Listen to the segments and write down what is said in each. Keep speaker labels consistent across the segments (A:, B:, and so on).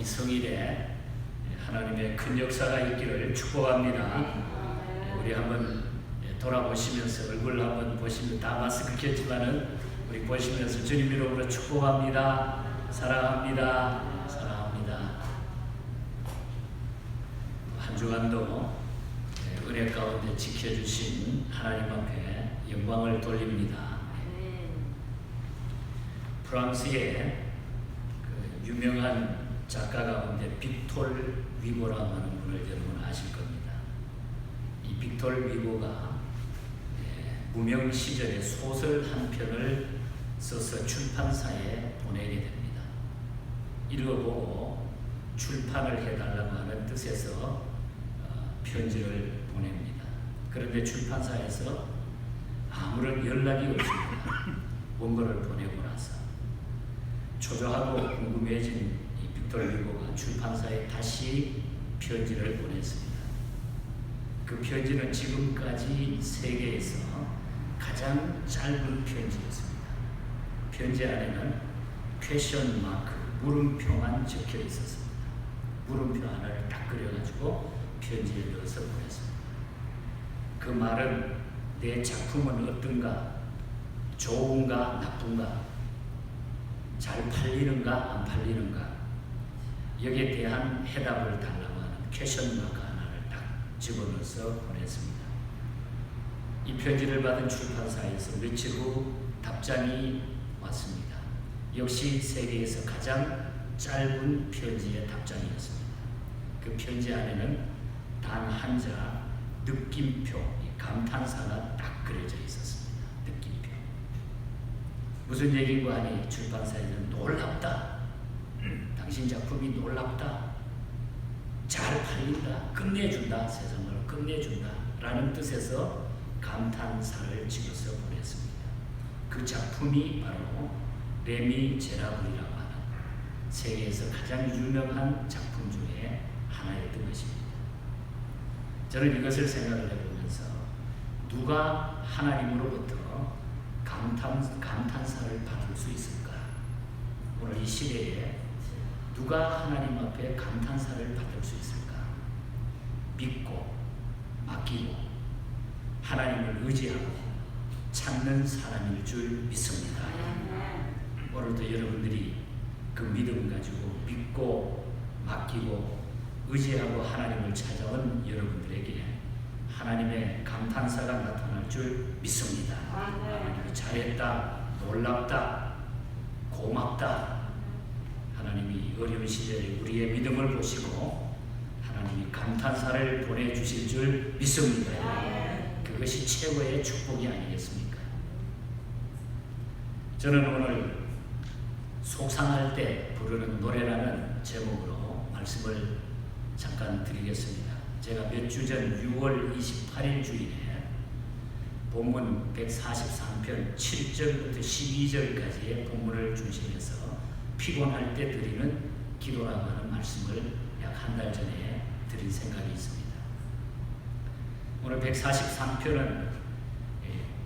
A: 이 성일에 하나님의 큰 역사가 있기를 축복합니다. 우리 한번 돌아보시면서 얼굴 한번 보시면 다 마스크 꼈지만은 우리 보시면서 주님 이름으로 축복합니다. 사랑합니다. 사랑합니다. 한 주간도 은혜 가운데 지켜주신 하나님 앞에 영광을 돌립니다. 프랑스의 그 유명한 작가 가운데 빅톨 위고라고 하는 분을 여러분 아실 겁니다. 이 빅톨 위고가 무명 시절에 소설 한 편을 써서 출판사에 보내게 됩니다. 읽어보고 출판을 해달라고 하는 뜻에서 편지를 보냅니다. 그런데 출판사에서 아무런 연락이 없습니다. 원고를 보내고 나서 초조하고 궁금해진 이 빅톨 위고가 출판사에 다시 편지를 보냈습니다. 그 편지는 지금까지 세계에서 가장 짧은 편지였습니다. 편지 안에는 퀘션 마크, 물음표만 적혀 있었습니다. 물음표 하나를 딱 그려가지고 편지에 넣어서 보냈습니다. 그 말은 내 작품은 어떤가, 좋은가, 나쁜가, 잘 팔리는가, 안 팔리는가, 여기에 대한 해답을 달라고 하는 퀘션 마크 하나를 딱 집어넣어서 보냈습니다. 이 편지를 받은 출판사에서 며칠 후 답장이 왔습니다. 역시 세계에서 가장 짧은 편지의 답장이었습니다. 그 편지 안에는 단 한자 느낌표, 감탄사가 딱 그려져 있었습니다. 느낌표. 무슨 얘기인가 하니 출판사에서는 놀랍다. 당신 작품이 놀랍다. 잘 팔린다. 끝내준다. 세상을 끝내준다. 라는 뜻에서 감탄사를 찍어서 보냈습니다. 그 작품이 바로 레미제라블이라고 하는 세계에서 가장 유명한 작품 중에 하나였던 것입니다. 저는 이것을 생각을 해보면서 누가 하나님으로부터 감탄사를 받을 수 있을까? 오늘 이 시대에 누가 하나님 앞에 감탄사를 받을 수 있을까? 믿고 맡기고 하나님을 의지하고 찾는 사람일 줄 믿습니다. 오늘도 여러분들이 그 믿음 가지고 믿고 맡기고 의지하고 하나님을 찾아온 여러분들에게 하나님의 감탄사가 나타날 줄 믿습니다. 하나님이 잘했다, 놀랍다, 고맙다. 하나님이 어려운 시대에 우리의 믿음을 보시고 하나님이 감탄사를 보내주실 줄 믿습니다. 그것이 최고의 축복이 아니겠습니까? 저는 오늘 속상할 때 부르는 노래라는 제목으로 말씀을 잠깐 드리겠습니다. 제가 몇 주 전 6월 28일 주일에 본문 143편 7절부터 12절까지의 본문을 중심해서 피곤할 때 드리는 기도라고 하는 말씀을 약 한 달 전에 드린 생각이 있습니다. 오늘 143편은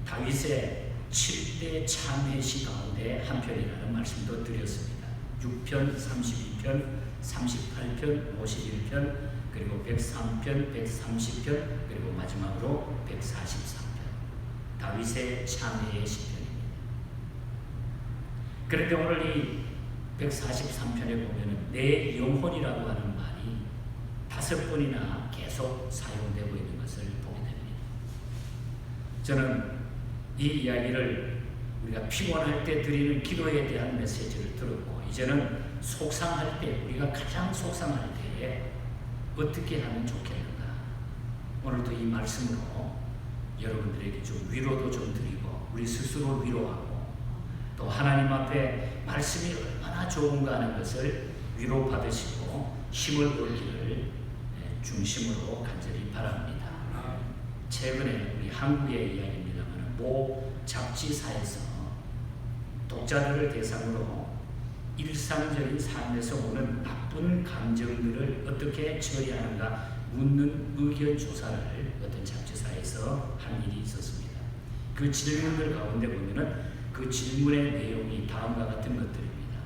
A: 다윗의 7대 참회시 가운데 한 편이라는 말씀도 드렸습니다. 6편, 32편, 38편, 51편, 그리고 103편, 130편, 그리고 마지막으로 143편. 다윗의 참회의 시편입니다. 그런데 오늘 이 143편에 보면 내 영혼이라고 하는 말이 5번이나 계속 사용되고 있는 것을 보게 됩니다. 저는 이 이야기를 우리가 피곤할 때 드리는 기도에 대한 메시지를 들었고, 이제는 속상할 때, 우리가 가장 속상할 때에 어떻게 하면 좋겠는가. 오늘도 이 말씀으로 여러분들에게 좀 위로도 좀 드리고 우리 스스로 위로하고 또 하나님 앞에 말씀이 얼마나 좋은가 하는 것을 위로받으시고 힘을 얻기를 중심으로 간절히 바랍니다. 최근에 우리 한국의 이야기입니다만 모 잡지사에서 독자들을 대상으로 일상적인 삶에서 오는 나쁜 감정들을 어떻게 처리하는가 묻는 의견 조사를 어떤 잡지사에서 한 일이 있었습니다. 그 질문들 가운데 보면은 그 질문의 내용이 다음과 같은 것들입니다.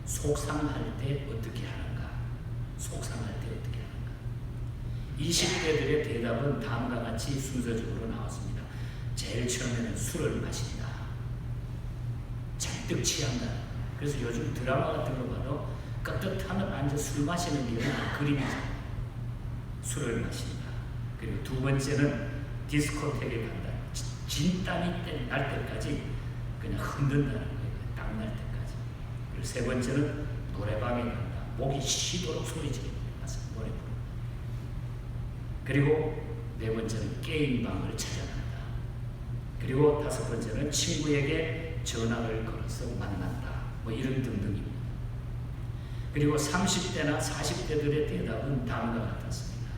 A: 속상할 때 어떻게 하는가? 속상할 때 어떻게 하는가? 20대들의 대답은 다음과 같이 순서적으로 나왔습니다. 제일 처음에는 술을 마신다. 잔뜩 취한다. 그래서 요즘 드라마 같은 거 봐도 깍듯하면 앉아 술 마시는 일은 그림이잖아요. 술을 마신다. 그리고 두 번째는 디스코텍에 간다. 진땀이 날 때까지 그냥 흔든다는 거예요. 땀 날 때까지. 그리고 세 번째는 노래방에 간다. 목이 쉬도록 소리 지르고 가서 노래 부르고. 그리고 네 번째는 게임방을 찾아간다. 그리고 다섯 번째는 친구에게 전화를 걸어서 만난다. 뭐 이런 등등입니다. 그리고 30대나 40대들의 대답은 다음과 같았습니다.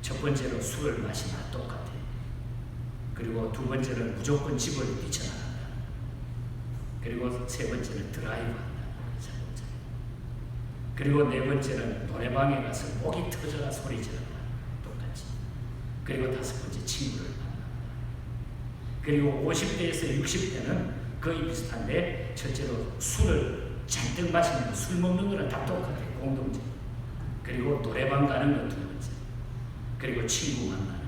A: 첫 번째로 술을 마신다. 똑같아요. 그리고 두 번째는 무조건 집을 뛰쳐나간다. 그리고 세 번째는 드라이브한다. 그리고 네 번째는 노래방에 가서 목이 터져라 소리 지른다. 똑같이. 그리고 다섯 번째 친구를 만난다. 그리고 50대에서 60대는 거의 비슷한데 첫째로 술을 잔뜩 마시는 거, 술 먹는 거는 다 똑같아요. 공동적. 그리고 노래방 가는 건 두 번째. 그리고 친구 만나는 거.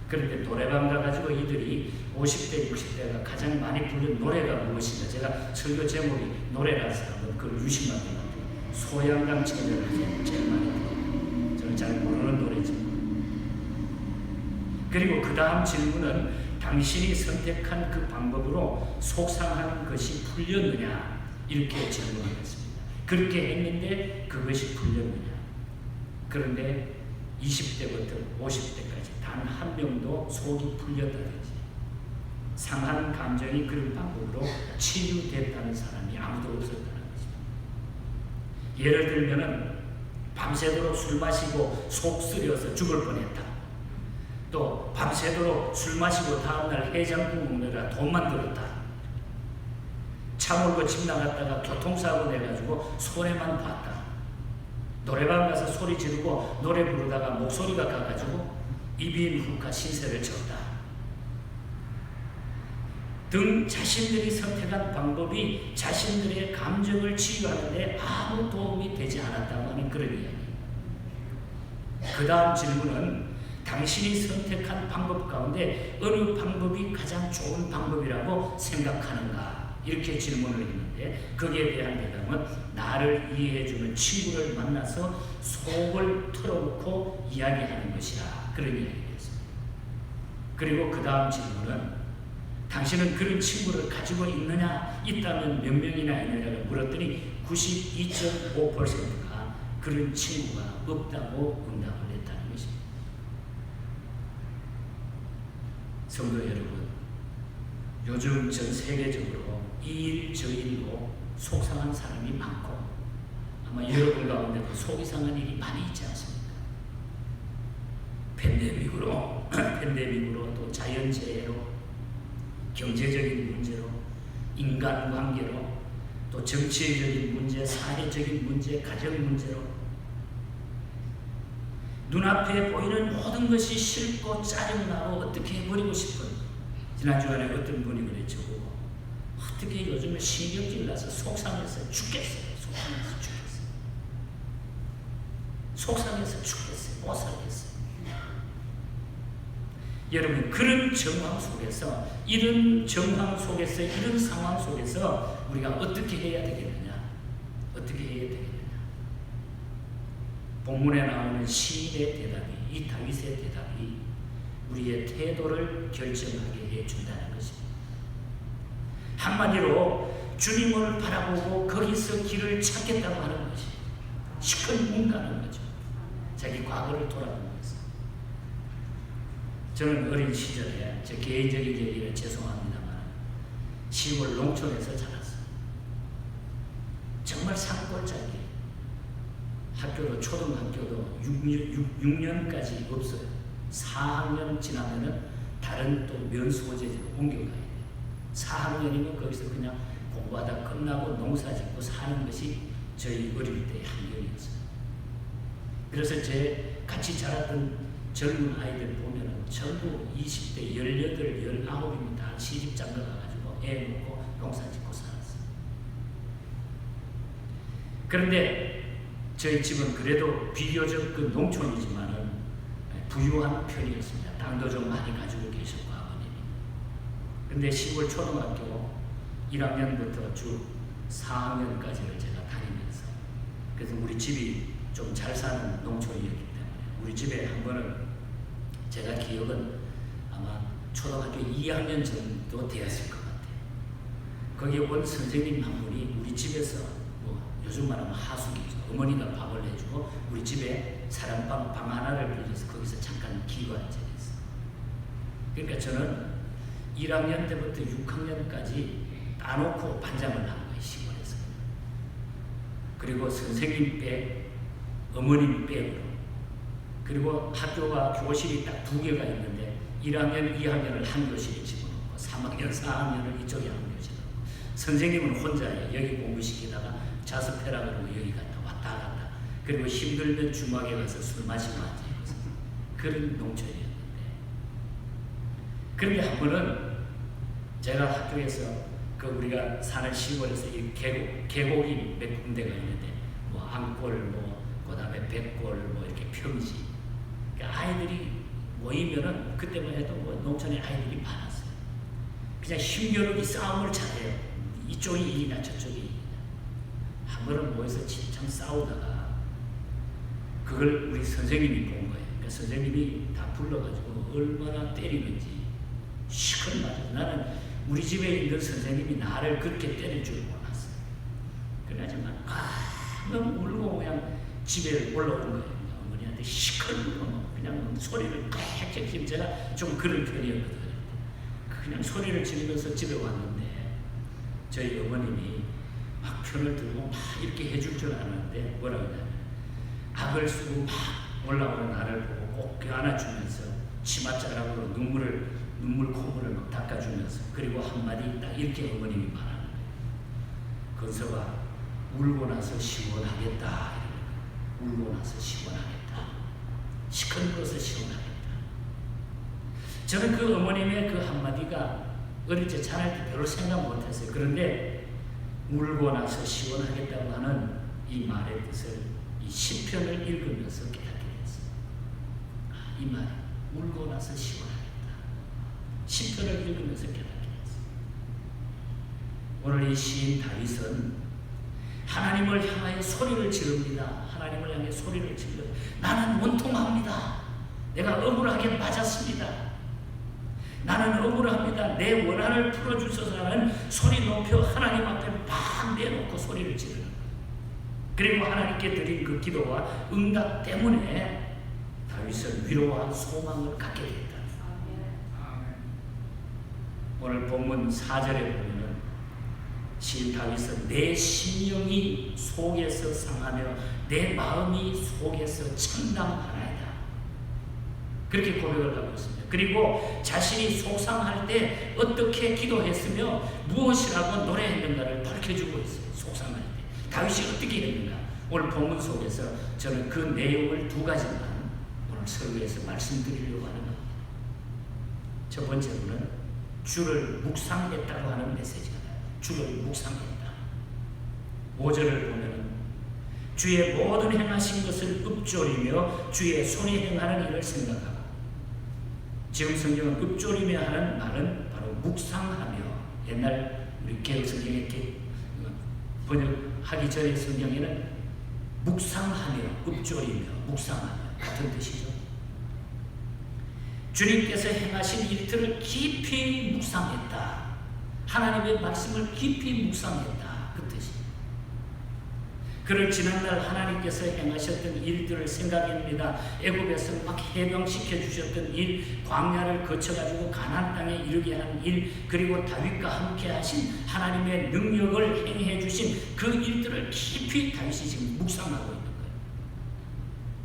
A: 그런데 노래방 가가지고 이들이 50대, 60대가 가장 많이 부르는 노래가 무엇인가. 제가 설교 제목이 노래라서 한번 그걸 유심하게 만들어요. 소양강 처녀를 제일 많이 들어요. 저는 잘 모르는 노래죠. 그리고 그 다음 질문은 당신이 선택한 그 방법으로 속상한 것이 풀렸느냐 이렇게 질문하겠습니다. 그렇게 했는데 그것이 풀렸느냐. 그런데 20대부터 50대까지 단 한 명도 속이 풀렸다든지 상한 감정이 그런 방법으로 치유됐다는 사람이 아무도 없었다는 것입니다. 예를 들면은 밤새도록 술 마시고 속 쓰려서 죽을 뻔했다. 또 밤새도록 술 마시고 다음날 해장국 먹느라 돈만 들었다. 차 몰고 집 나갔다가 교통사고 내가지고 손해만 봤다. 노래방 가서 소리 지르고 노래 부르다가 목소리가 가가지고 이빈 후카 신세를 졌다. 등 자신들이 선택한 방법이 자신들의 감정을 치유하는데 아무 도움이 되지 않았다고 하는 그런 이야기입니다. 그 다음 질문은 당신이 선택한 방법 가운데 어느 방법이 가장 좋은 방법이라고 생각하는가 이렇게 질문을 했는데 거기에 대한 대답은 나를 이해해주는 친구를 만나서 속을 털어놓고 이야기하는 것이라 그런 이야기였습니다. 그리고 그 다음 질문은 당신은 그런 친구를 가지고 있느냐 있다면 몇 명이나 있느냐고 물었더니 92.5%가 그런 친구가 없다고 응답을 했다는 것입니다. 성도 여러분, 요즘 전 세계적으로 이 일 저 일로 속상한 사람이 많고 아마 여러분 가운데도 속이 상한 일이 많이 있지 않습니까? 팬데믹으로 또 자연재해로 경제적인 문제로 인간관계로 또 정치적인 문제, 사회적인 문제, 가정 문제로 눈앞에 보이는 모든 것이 싫고 짜증나고 어떻게 해버리고 싶은 지난주간에 어떤 분이 그랬죠. 어떻게 요즘에 신경질 나서 속상해서 죽겠어요. 속상해서 죽겠어요. 못 살겠어요. 여러분 그런 정황 속에서 이런 상황 속에서 우리가 어떻게 해야 되겠느냐? 어떻게 해야 되겠느냐? 본문에 나오는 시인의 대답이 이 다윗의 대답이 우리의 태도를 결정하게 해준다는 것입니다. 한마디로 주님을 바라보고 거기서 길을 찾겠다고 하는 것이 시큰문가는 거죠. 자기 과거를 돌아보면서. 저는 어린 시절에 제 개인적인 얘기는 죄송합니다만 시골 농촌에서 자랐어요. 정말 산골짜기. 학교도 초등학교도 6년까지 없어요. 4학년 지나면은 다른 또 면소재지로 옮겨가야 돼요. 4학년이면 거기서 그냥 공부하다 끝나고 농사 짓고 사는 것이 저희 어릴 때의 환경이었어요. 그래서 제 같이 자랐던 젊은 아이들 보면은 전부 20대, 18, 19이면 다 시집 장가 가가지고 애 놓고 농사 짓고 살았어요. 그런데 저희 집은 그래도 비교적 그 농촌이지만은 부유한 편이었습니다. 땅도 좀 많이 가지고 계셨고 아버님이. 근데 시골 초등학교 1학년부터 쭉 4학년까지를 제가 다니면서, 그래서 우리 집이 좀 잘 사는 농촌이었기 때문에 우리 집에 한 번은 제가 기억은 아마 초등학교 2학년 정도 되었을 것 같아요. 거기에 온 선생님 한 분이 우리 집에서 뭐 요즘 말하면 하숙이죠. 어머니가 밥을 해주고 우리 집에 사랑방 방 하나를 빌려서 거기서 잠깐 기거한 적이 있어요. 그러니까 저는 1학년 때부터 6학년까지 따놓고 반장을 한 거예요, 시골에서. 그리고 선생님 백, 어머님 백으로. 그리고 학교가 교실이 딱 2개가 있는데 1학년, 2학년을 한 교실에 집어넣고 3학년, 4학년을 이쪽에 한 교실에 넣고, 선생님은 혼자예요. 여기 공부시키다가 자습해라 그러고 여기 갔다 왔다 갔다. 그리고 힘들면 주막에 가서 술 마시고 앉아있고 그런 농촌이었는데, 그런데 한 번은 제가 학교에서 그 우리가 사는 시골에서 이 계곡이 몇 군데가 있는데 뭐 안골, 뭐 그다음에 백골, 뭐 이렇게 평지. 그러니까 아이들이 모이면은 그때만 해도 뭐 농촌에 아이들이 많았어요. 그냥 힘겨루기 싸움을 잘해요. 이쪽이 이기나 저쪽이 이기나. 한 번은 모여서 진짜 싸우다가 그걸 우리 선생님이 본 거예요. 그러니까 선생님이 다 불러가지고 얼마나 때리는지 시큰 맞아요. 나는 우리 집에 있는 선생님이 나를 그렇게 때릴 줄 몰랐어요. 그러지만 너무 울고 그냥 집에 올라온 거예요. 어머니한테 시큰둥 그냥 소리를 꽉 지금 제가 좀 그런 편이었거든요. 그냥 소리를 지르면서 집에 왔는데 저희 어머님이 막 편을 들고 막 이렇게 해줄 줄 아는데 뭐라고 하냐면 악을 쓰고 막 올라오는 나를 보고 꼭 껴안아주면서 치맛자락으로 눈물 콧물을 막 닦아주면서, 그리고 한마디 딱 이렇게 어머님이 말하는 거예요. 건서가 울고 나서 시원하겠다. 울고 나서 시원하겠다. 시큰거려서 시원하겠다. 저는 그 어머님의 그 한마디가 어릴 때 자랄 때 별로 생각 못했어요. 그런데 울고 나서 시원하겠다고 하는 이 말의 뜻을 이 시편을 읽으면서 깨닫게 됐어요. 이 말, 울고 나서 시원하겠다. 시편을 읽으면서 깨닫게 됐어요. 오늘 이 시인 다윗은 하나님을 향하여 소리를 지릅니다. 하나님을 향해 소리를 질러. 나는 원통합니다. 내가 억울하게 맞았습니다. 나는 억울합니다. 내 원한을 풀어주소서라는 소리 높여 하나님 앞에 막 내놓고 소리를 지르는 거예요. 그리고 하나님께 드린 그 기도와 응답 때문에 다윗은 위로와 소망을 갖게 됐다. 오늘 본문 4절에 보면 시인 다윗은 내 심령이 속에서 상하며 내 마음이 속에서 참담하나이다. 그렇게 고백을 하고 있습니다. 그리고 자신이 속상할 때 어떻게 기도했으며 무엇이라고 노래했는가를 밝혀주고 있어요. 속상할 때 다윗이 어떻게 했는가. 오늘 본문 속에서 저는 그 내용을 2가지만 오늘 설교에서 말씀드리려고 하는 겁니다. 첫 번째로는 주를 묵상했다고 하는 메시지가 나요. 주를 묵상했다. 5절을 보면 주의 모든 행하신 것을 읊조리며 주의 손이 행하는 일을 생각하고, 지금 성경은 읊조리며 하는 말은 바로 묵상하며, 옛날 우리 개혁 성경에 번역하기 전에 성경에는 묵상하며 읊조리며 묵상하며 같은 뜻이죠. 주님께서 행하신 일들을 깊이 묵상했다. 하나님의 말씀을 깊이 묵상했다. 그 뜻입니다. 그를 지난날 하나님께서 행하셨던 일들을 생각합니다. 애굽에서 막 해방시켜 주셨던 일, 광야를 거쳐가지고 가나안 땅에 이르게 한 일, 그리고 다윗과 함께 하신 하나님의 능력을 행해 주신 그 일들을 깊이 다윗이 지금 묵상하고 있는 거예요.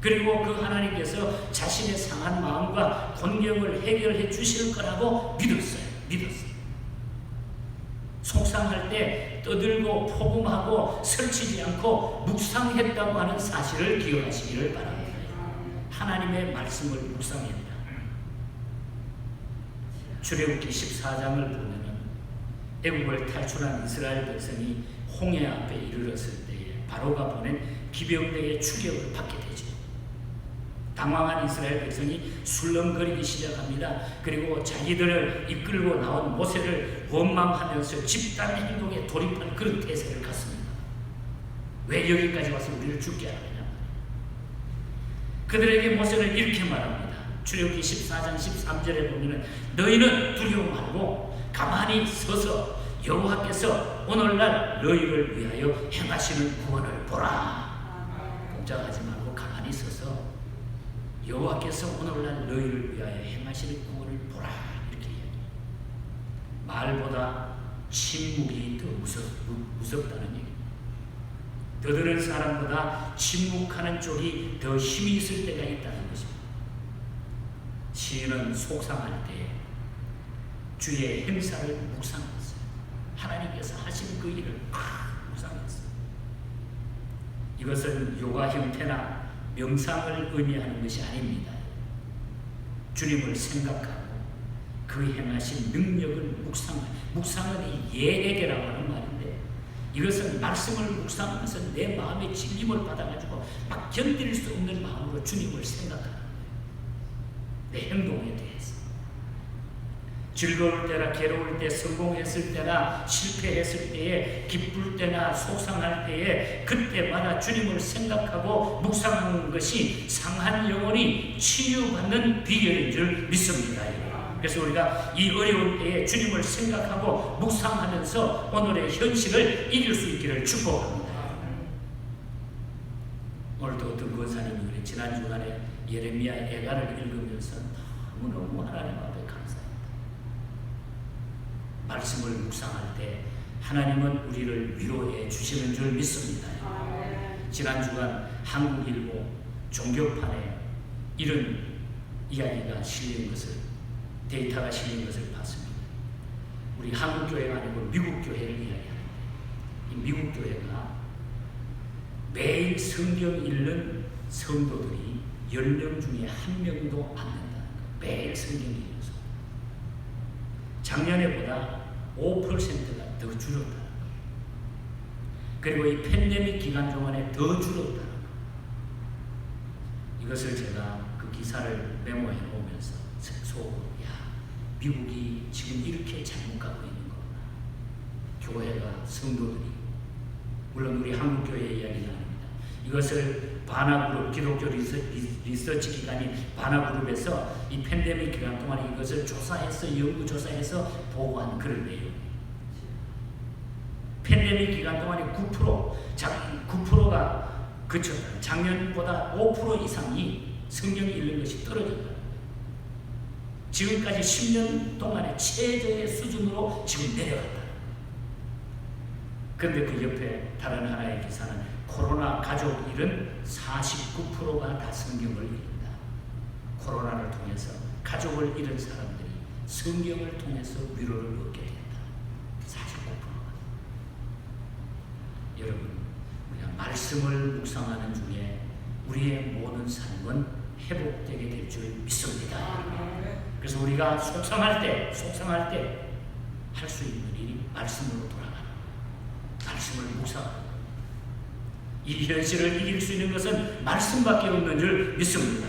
A: 그리고 그 하나님께서 자신의 상한 마음과 곤경을 해결해 주실 거라고 믿었어요. 속상할 때 떠들고 포금하고 설치지 않고 묵상했다고 하는 사실을 기억하시기를 바랍니다. 하나님의 말씀을 묵상했다. 출애굽기 14장을 보면은 애굽을 탈출한 이스라엘 백성이 홍해 앞에 이르렀을 때에 바로가 보낸 기병대의 추격을 받게 되죠. 당황한 이스라엘 백성이 술렁거리기 시작합니다. 그리고 자기들을 이끌고 나온 모세를 원망하면서 집단 행동에 돌입한 그런 태세를 갖습니다. 왜 여기까지 와서 우리를 죽게 하느냐. 그들에게 모세는 이렇게 말합니다. 출애굽기 14장 13절에 보면 너희는 두려워 말고 가만히 서서 여호와께서 오늘날 너희를 위하여 행하시는 구원을 보라. 꼼짝하지 말고 가만히 서서 여호와께서 오늘날 너희를 위하여 행하시는 구원을 보라. 이렇게 이야기해요. 말보다 침묵이 더 무섭다는 얘기입니다. 떠드는 사람보다 침묵하는 쪽이 더 힘이 있을 때가 있다는 것입니다. 시인은 속상할 때 주의 행사를 묵상했어요. 하나님께서 하신 그 일을 묵상했어요. 이것은 요가 형태나 명상을 의미하는 것이 아닙니다. 주님을 생각하고 그 행하신 능력을 묵상은 이 예에게라고 하는 말인데, 이것은 말씀을 묵상하면서 내 마음에 질림을 받아가지고 막 견딜 수 없는 마음으로 주님을 생각하는 거예요. 내 행동에 대해서. 즐거울 때나 괴로울 때, 성공했을 때나 실패했을 때에, 기쁠 때나 속상할 때에 그때마다 주님을 생각하고 묵상하는 것이 상한 영혼이 치유받는 비결인 줄 믿습니다. 그래서 우리가 이 어려운 때에 주님을 생각하고 묵상하면서 오늘의 현실을 이길 수 있기를 축복합니다. 오늘도 어떤 권사님이 우리 지난 주간에 예레미야 애가를 읽으면서 너무너무 하나님 앞에 감사합니다. 말씀을 묵상할 때 하나님은 우리를 위로해 주시는 줄 믿습니다. 지난 주간 한국일보 종교판에 이런 이야기가 실린 것을, 데이터가 실린 것을 봤습니다. 우리 한국 교회가 아니고 미국 교회를 이야기합니다. 이 미국 교회가 매일 성경 읽는 성도들이 10명 중에 1명도 안 된다는 거예요. 매일 성경 읽는 성도. 작년에보다 5%가 더 줄었다는 거예요. 그리고 이 팬데믹 기간 동안에 더 줄었다는 거예요. 이것을 제가 그 기사를 메모해 놓으면서 속으로, 미국이 지금 이렇게 잘못 가고 있는 거구나. 교회가, 성도들이, 물론 우리 한국교회 이야기는 아닙니다. 이것을 바나그룹, 기독교 리서치 기관인 바나그룹에서 이 팬데믹 기간 동안에 이것을 조사해서, 연구조사해서 보고한 그런 내용. 팬데믹 기간 동안에 9%가 그쳤다. 작년보다 5% 이상이 성경 읽는 것이 떨어졌다. 지금까지 10년 동안의 최저의 수준으로 지금 내려갔다. 그런데 그 옆에 다른 하나의 기사는 코로나 가족 일은 49%가 다 성경을 읽는다. 코로나를 통해서 가족을 잃은 사람들이 성경을 통해서 위로를 얻게 된다. 49%가. 여러분, 우리가 말씀을 묵상하는 중에 우리의 모든 삶은 회복되게 될 줄 믿습니다. 그래서 우리가 속상할 때 할 수 있는 일이 말씀으로 돌아가는 거예요. 말씀을 묵상하는 거예요. 이 현실을 이길 수 있는 것은 말씀밖에 없는 줄 믿습니다.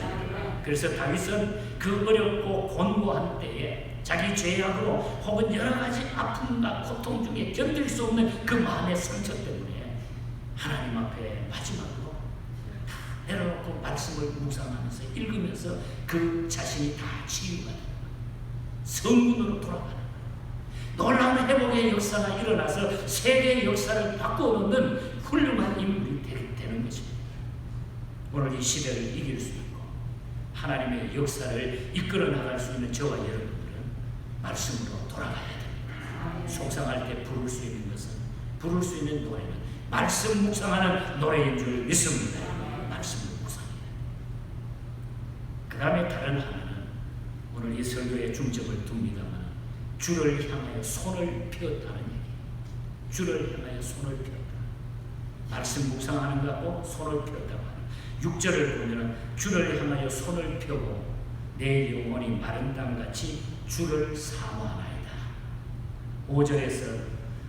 A: 그래서 다윗은 그 어렵고 곤고한 때에 자기 죄악으로 혹은 여러 가지 아픔과 고통 중에 견딜 수 없는 그 마음의 상처 때문에 하나님 앞에 마지막으로 다 내려놓고 말씀을 묵상하면서 읽으면서 그 자신이 다 치유가 됩니다. 성문으로 돌아가는 거예요. 놀라운 회복의 역사가 일어나서 세계의 역사를 바꿔놓는 훌륭한 인물이 되는 것입니다. 오늘 이 시대를 이길 수 있고 하나님의 역사를 이끌어 나갈 수 있는 저와 여러분들은 말씀으로 돌아가야 됩니다. 속상할 때 부를 수 있는 것은, 부를 수 있는 노래는 말씀 묵상하는 노래인 줄 믿습니다. 말씀을 묵상해야 됩니다. 그 다음에 다른 하나는 오늘 이 설교의 중점을 둡니다만 주를 향하여 손을 펴었다는 얘기예요. 주를 향하여 손을 펴었다. 말씀 묵상하는 것하고 손을 펴었다고 하는 6절을 보면 주를 향하여 손을 펴고 내 영혼이 마른 땅같이 주를 사모하나이다. 5절에서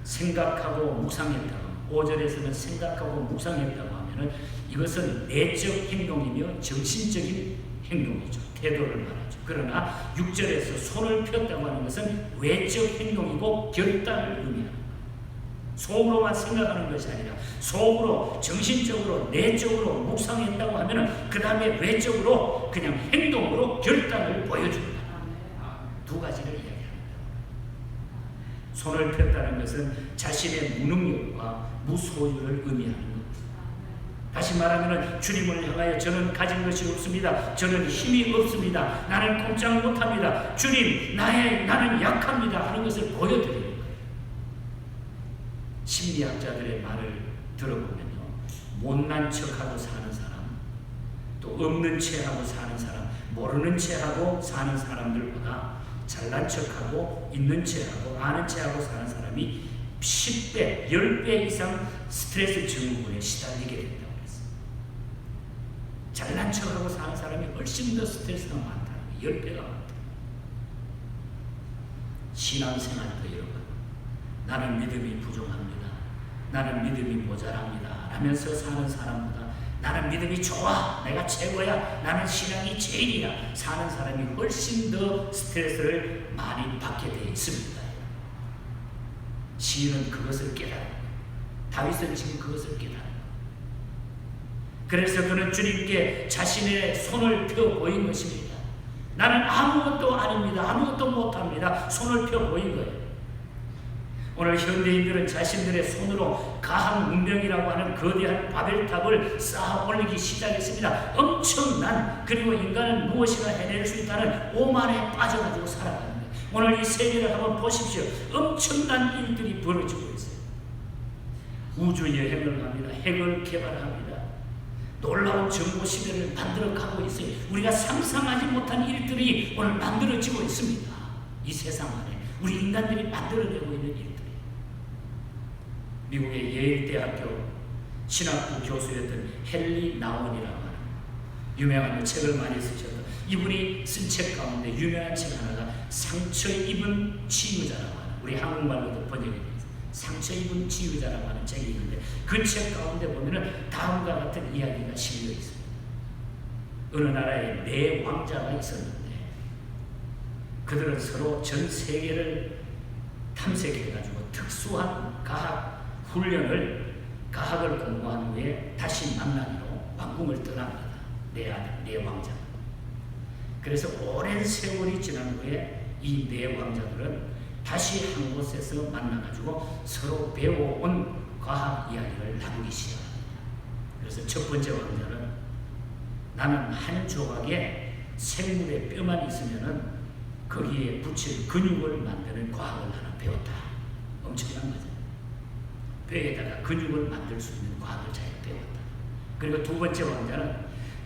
A: 생각하고 묵상했다고 5절에서는 생각하고 묵상했다고 하면은 이것은 내적 행동이며 정신적인 행동이죠. 태도를 말하죠. 그러나 6절에서 손을 폈다고 하는 것은 외적 행동이고 결단을 의미합니다. 속으로만 생각하는 것이 아니라 속으로, 정신적으로, 내적으로 묵상했다고 하면은 그 다음에 외적으로 그냥 행동으로 결단을 보여줍니다. 두 가지를 이야기합니다. 손을 폈다는 것은 자신의 무능력과 무소유를 의미하는 겁니다. 다시 말하면 주님을 향하여 저는 가진 것이 없습니다. 저는 힘이 없습니다. 나는 꼼짝 못합니다. 주님, 나는 약합니다. 하는 것을 보여드리는 거예요. 심리학자들의 말을 들어보면요, 못난 척하고 사는 사람, 또 없는 체하고 사는 사람, 모르는 체하고 사는 사람들보다 잘난 척하고 있는 체하고 아는 체하고 사는 사람이 10배, 10배 이상 스트레스 증후군에 시달리게 된다고 그랬어요. 잘난 척하고 사는 사람이 훨씬 더 스트레스가 많다는 거예요. 10배가 많다. 신앙생활도 여러분, 나는 믿음이 부족합니다. 나는 믿음이 모자랍니다. 라면서 사는 사람보다 나는 믿음이 좋아, 내가 최고야, 나는 신앙이 제일이야 사는 사람이 훨씬 더 스트레스를 많이 받게 되어 있습니다. 시인은 그것을 깨달은 거예요. 다윗은 지금 그것을 깨달은 거예요. 그래서 그는 주님께 자신의 손을 펴 보인 것입니다. 나는 아무것도 아닙니다. 아무것도 못합니다. 손을 펴 보인 거예요. 오늘 현대인들은 자신들의 손으로 가학 문명이라고 하는 거대한 바벨탑을 쌓아 올리기 시작했습니다. 엄청난, 그리고 인간은 무엇이나 해낼 수 있다는 오만에 빠져가지고 살아가는 거예요. 오늘 이 세계를 한번 보십시오. 엄청난 일들이 벌어지고 있어요. 우주 여행을 합니다. 핵을 개발합니다. 놀라운 정보 시대를 만들어가고 있어요. 우리가 상상하지 못한 일들이 오늘 만들어지고 있습니다. 이 세상 안에 우리 인간들이 만들어내고 있는 일들. 미국의 예일대학교 신학부 교수였던 헨리 나운이라고 하는 유명한 책을 많이 쓰셨던 이분이 쓴 책 가운데 유명한 책 하나가 상처 입은 치유자라고 하는, 우리 한국말로도 번역이 되어 있어요. 상처 입은 치유자라고 하는 책이 있는데 그 책 가운데 보면은 다음과 같은 이야기가 실려 있습니다. 어느 나라에 4 왕자가 있었는데 그들은 서로 전 세계를 탐색해가지고 특수한 과학 훈련을, 과학을 공부한 후에 다시 만나기로 왕궁을 떠납니다. 4 왕자. 그래서 오랜 세월이 지난 후에 이 4 왕자들은 다시 한 곳에서 만나가지고 서로 배워온 과학 이야기를 나누기 시작합니다. 그래서 첫 번째 왕자는 나는 한 조각의 생물의 뼈만 있으면은 거기에 붙일 근육을 만드는 과학을 나는 배웠다. 엄청난 거죠. 뼈에다가 근육을 만들 수 있는 과학을 잘 배웠다. 그리고 두 번째 왕자는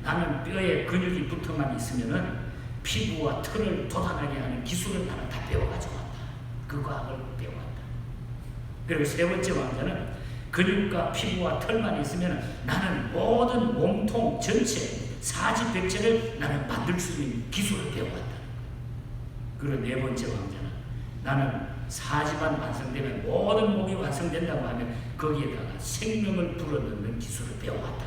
A: 나는 뼈에 근육이 붙어만 있으면은 피부와 털을 돋아나게 하는 기술을 나는 다 배워가지고 왔다. 그 과학을 배워왔다. 그리고 세 번째 왕자는 근육과 피부와 털만 있으면 나는 모든 몸통 전체 사지백체를 나는 만들 수 있는 기술을 배워왔다. 그리고 네 번째 왕자는 나는 사지만 완성되면 모든 몸이 완성된다고 하면 거기에다가 생명을 불어넣는 기술을 배워왔다.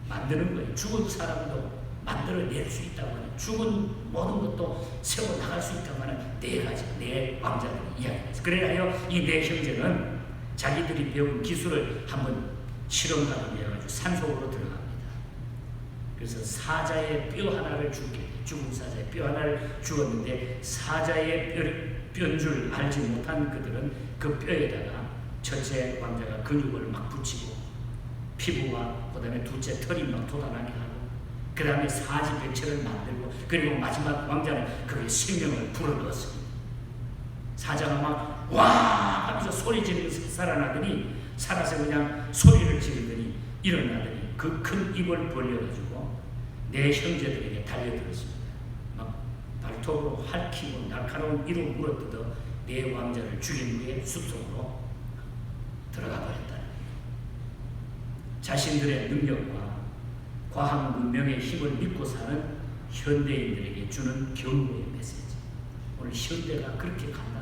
A: 만드는 거예요. 죽은 사람도 만들어낼 수 있다고 하는, 죽은 모든 것도 세워나갈 수 있다고 하는 4가지, 4 왕자들의 이야기입니다. 그래야 이 4 형제는 자기들이 배운 기술을 한번 실험가로 내어가지고 산속으로 들어갑니다. 그래서 사자의 뼈 하나를 주게, 죽은 사자의 뼈 하나를 주었는데 사자의 뼈인 줄 알지 못한 그들은 그 뼈에다가 첫째 왕자가 근육을 막 붙이고 피부와 그 다음에 둘째 털이 막 돋아나게 하고 그 다음에 사지백체를 만들고 그리고 마지막 왕자는 그게 생명을 불어넣었습니다. 사자가 막 와 하면서 소리 지르면서 살아나더니 살아서 그냥 소리를 지르더니 일어나더니 그 큰 입을 벌려가지고 4 형제들에게 달려들었습니다. 막 발톱으로 핥히고 날카로운 이로 물어뜯어 4 왕자를 죽인 후에 숲속으로 들어가 버렸다는 거예요. 자신들의 능력과 과학 문명의 힘을 믿고 사는 현대인들에게 주는 경고의 메시지. 오늘 현대가 그렇게 간다.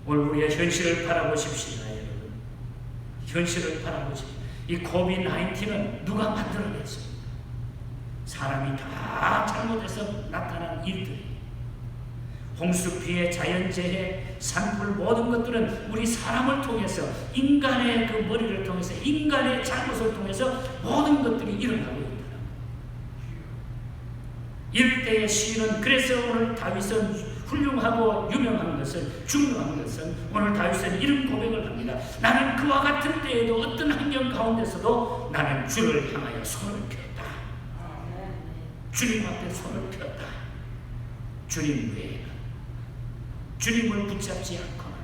A: 오늘 우리의 현실을 바라보십시다, 여러분. 현실을 바라보십시다. 이 코비드-19는 누가 만들어냈습니까? 사람이 다 잘못해서 나타난 일들이. 홍수 피해, 자연재해, 산불 모든 것들은 우리 사람을 통해서 인간의 그 머리를 통해서 인간의 잘못을 통해서 모든 것들이 일어나고 있다. 일대의 시인은 그래서 오늘 다윗은 훌륭하고 유명한 것은 중요한 것은 오늘 다윗은 이런 고백을 합니다. 나는 그와 같은 때에도 어떤 환경 가운데서도 나는 주를 향하여 손을 폈다. 주님 앞에 손을 폈다. 주님 외에는 주님을 붙잡지 않거나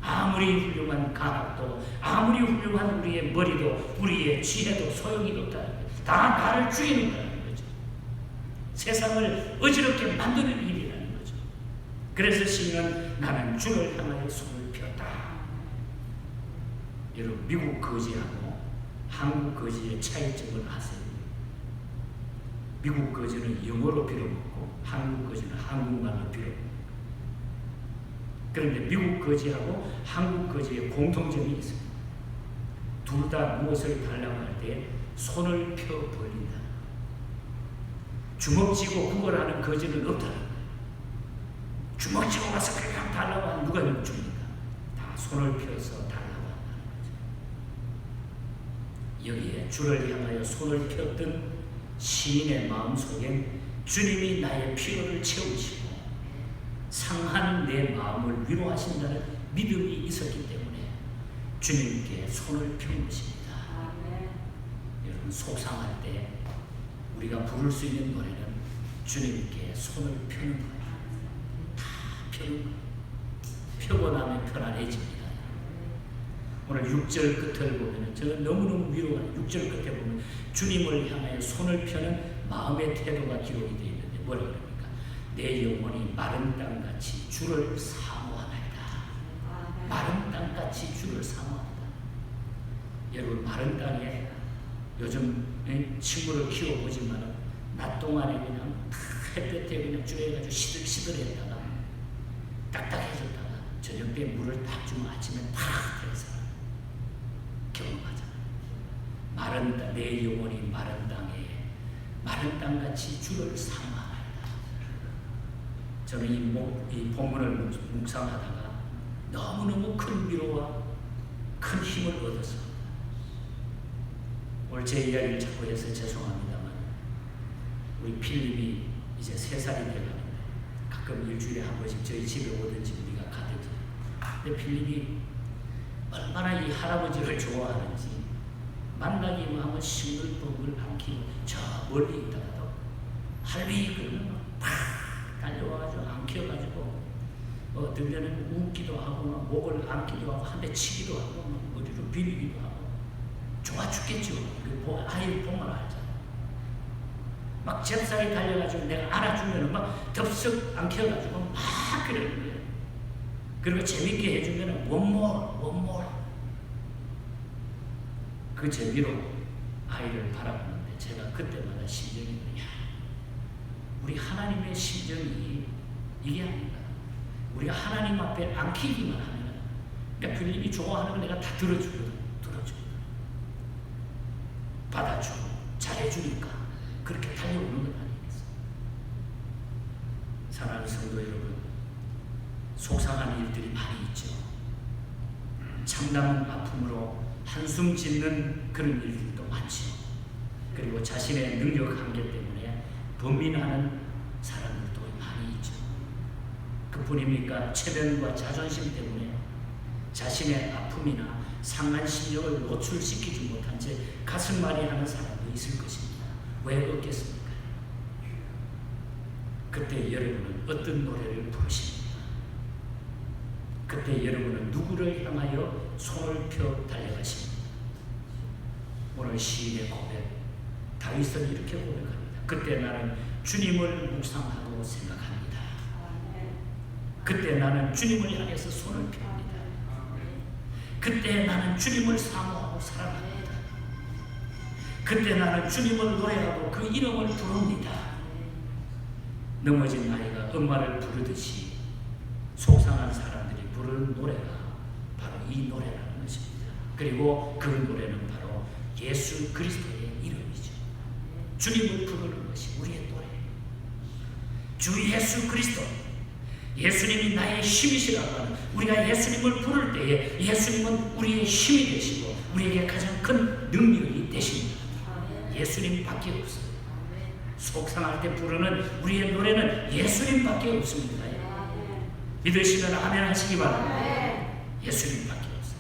A: 아무리 훌륭한 가학도 아무리 훌륭한 우리의 머리도 우리의 지혜도 소용이 없다는 거예요. 다 나를 죽이는 거라는 거죠. 세상을 어지럽게 만드는 일이라는 거죠. 그래서 시인은 나는 주를 향하여 손을 폈다. 여러분, 미국 거지하고 한국 거지의 차이점을 아세요? 미국 거지는 영어로 빌어먹고 한국 거지는 한국말로 빌어먹고. 그런데 미국 거지하고 한국 거지의 공통점이 있습니다. 둘 다 무엇을 달라고 할 때 손을 펴 벌린다. 주먹 쥐고 구걸하는 거지는 없다는 거예요. 주먹 쥐고 가서 그냥 달라고 하면 누가 줍니까? 다 손을 펴서 달라고 한다는 거죠. 여기에 주를 향하여 손을 폈던 시인의 마음속엔 주님이 나의 필요를 채우시고 상한 내 마음을 위로하신다는 믿음이 있었기 때문에 주님께 손을 펴는 것입니다. 여러분, 속상할 때 우리가 부를 수 있는 노래는 주님께 손을 펴는 거예요. 다 펴는 거예요. 펴고 나면 편안해집니다. 오늘 6절 끝을 보면 저는 너무너무 위로가 6절 끝에 보면 주님을 향하여 손을 펴는 마음의 태도가 기록이 되어 있는데 뭐라고 그럽니까? 내 영혼이 마른 땅같이 주를 사모하나이다. 마른 땅같이 주를 사모한다. 여러분, 마른 땅에 요즘 식물을 키워보지만 낮 동안에 그냥 햇볕에 그냥 쬐가지고 시들시들했다가 딱딱해졌다가 저녁 때 물을 딱 주면 아침에 탁 해서 경험하잖아요. 마른 땅, 내 영혼이 마른 땅에 마른 땅같이 주를 사모하나이다. 저는 이 본문을 묵상하다가 너무너무 큰 위로와 큰 힘을 얻었습니다. 오늘 제 이야기를 자꾸 해서 죄송합니다만 우리 필립이 이제 3살이 되어가는데 가끔 일주일에 한 번씩 저희 집에 오든지 우리가 가든지. 근데 필립이 얼마나 이 할아버지를 좋아하는지 만나기만 하면 싱글벙글 안기고 저 멀리 있다가도 할미 그러면 팍 달려와가지고 안겨가지고 어떤 데는 웃기도 하고 목을 안기도 하고 한 대 치기도 하고 머리로 비비기도 하고 좋아 죽겠죠. 아이 보면 알잖아. 막 잽싸게 달려가지고 내가 안아주면 막 덥석 안겨가지고 막 그러는 거예요. 그리고 재밌게 해주면 원몰 그 재미로 아이를 바라보는데 제가 그때마다 심정이 야, 우리 하나님의 심정이 이게 아닌가. 우리가 하나님 앞에 안기기만 하면 그러니까 필립이 좋아하는 걸 내가 다 들어주거든. 받아주고 잘해주니까 그렇게 달려오는 건 아니겠어. 사랑하는 성도 여러분, 속상한 일들이 많이 있죠. 참담한 아픔으로 한숨 짓는 그런 일들도 많죠. 그리고 자신의 능력 한계 때문에 범민하는 사람들도 많이 있죠. 그뿐입니까? 체면과 자존심 때문에 자신의 아픔이나 상한 심령을 노출시키지 못한 채 가슴앓이 하는 사람도 있을 것입니다. 왜 없겠습니까? 그때 여러분은 어떤 노래를 부르십니까? 그때 여러분은 누구를 향하여 손을 펴 달려가십니까? 오늘 시인의 고백, 다윗은 이렇게 고백합니다. 그때 나는 주님을 묵상하고 생각합니다. 그때 나는 주님을 향해서 손을 펴 그때 나는 주님을 사모하고 사랑합니다. 그때 나는 주님을 노래하고 그 이름을 부릅니다. 넘어진 아이가 엄마를 부르듯이 속상한 사람들이 부르는 노래가 바로 이 노래라는 것입니다. 그리고 그 노래는 바로 예수 그리스도의 이름이죠. 주님을 부르는 것이 우리의 노래예요. 주 예수 그리스도, 예수님이 나의 힘이시라고 하는, 우리가 예수님을 부를 때에 예수님은 우리의 힘이 되시고 우리에게 가장 큰 능력이 되십니다. 예수님밖에 없어요. 속상할 때 부르는 우리의 노래는 예수님밖에 없습니다. 믿으시면 아멘 하시기 바랍니다. 예수님밖에 없어요.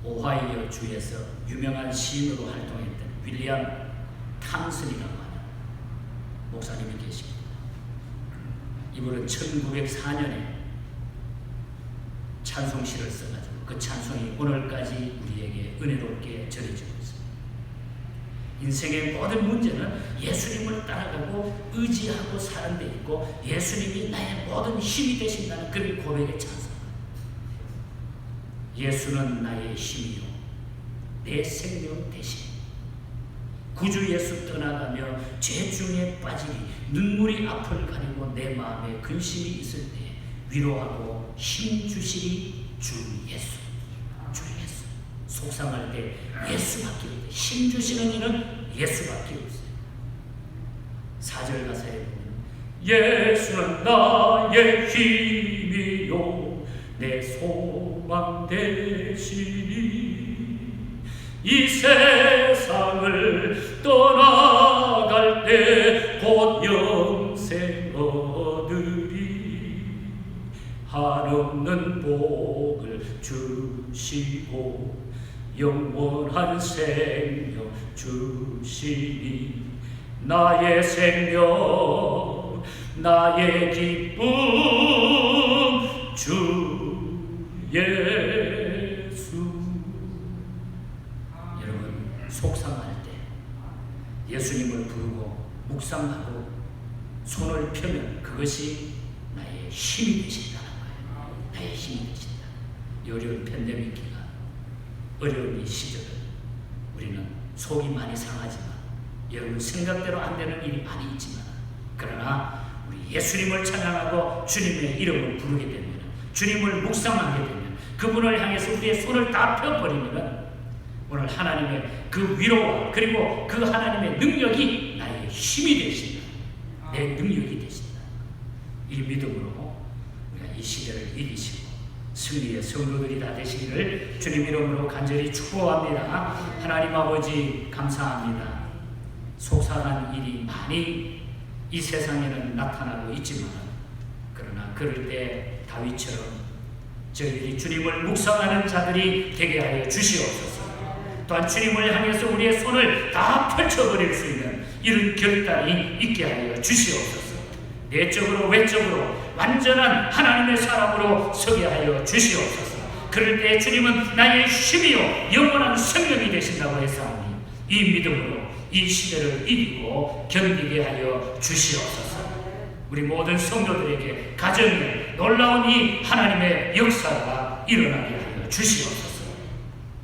A: 오하이오 주에서 유명한 시인으로 활동했던 윌리엄 탐슨이라고 하는 목사님이 계십니다. 이분은 1904년에 찬송시를 써가지고 그 찬송이 오늘까지 우리에게 은혜롭게 전해지고 있습니다. 인생의 모든 문제는 예수님을 따라가고 의지하고 사는 데 있고 예수님이 나의 모든 힘이 되신다는 그런 고백의 찬송. 예수는 나의 힘이요 내 생명 되신 구주 예수 떠나가며 죄 중에 빠지니 눈물이 앞을 가리고 내 마음에 근심이 있을 때 위로하고 힘 주시리 주 예수. 주 예수. 속상할 때 예수밖에 없어요. 힘 주시는 이는 예수밖에 없어요. 4절 가사에 보면 예수는 나의 힘이요 내 소망 되시니 이 세상을 떠나갈 때 곧 영생 얻으리 한없는 복을 주시고 영원한 생명 주시니 나의 생명 나의 기쁨 주 예수. 여러분 속상할 때 예수님을 부르고 묵상하고 손을 펴면 그것이 나의 힘이 되신다는 거예요. 나의 힘이 되신다. 어려운 팬데믹 기간, 어려운 이 시절을 우리는 속이 많이 상하지만 여러분 생각대로 안 되는 일이 많이 있지만 그러나 우리 예수님을 찬양하고 주님의 이름을 부르게 되면 주님을 묵상하게 되면 그분을 향해서 우리의 손을 다 펴버리면 오늘 하나님의 그 위로와 그리고 그 하나님의 능력이 나의 힘이 되신다. 내 능력이 되신다. 이 믿음으로 우리가 이 시대를 이기시고 승리의 성도들이 다 되시기를 주님 이름으로 간절히 축복합니다. 하나님 아버지 감사합니다. 속상한 일이 많이 이 세상에는 나타나고 있지만 그러나 그럴 때 다윗처럼 저희들이 주님을 묵상하는 자들이 되게 하여 주시옵소서. 또한 주님을 향해서 우리의 손을 다 펼쳐버릴 수 있는 이런 결단이 있게 하여 주시옵소서. 내적으로 외적으로 완전한 하나님의 사람으로 서게 하여 주시옵소서. 그럴 때 주님은 나의 힘이요 영원한 생명이 되신다고 했사오니 이 믿음으로 이 시대를 이기고 견디게 하여 주시옵소서. 우리 모든 성도들에게 가정에 놀라운 이 하나님의 역사가 일어나게 하여 주시옵소서.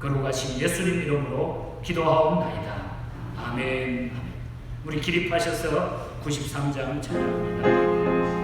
A: 거룩하신 예수님 이름으로 기도하옵나이다. 아멘. 우리 기립하셔서 93장 찬양합니다.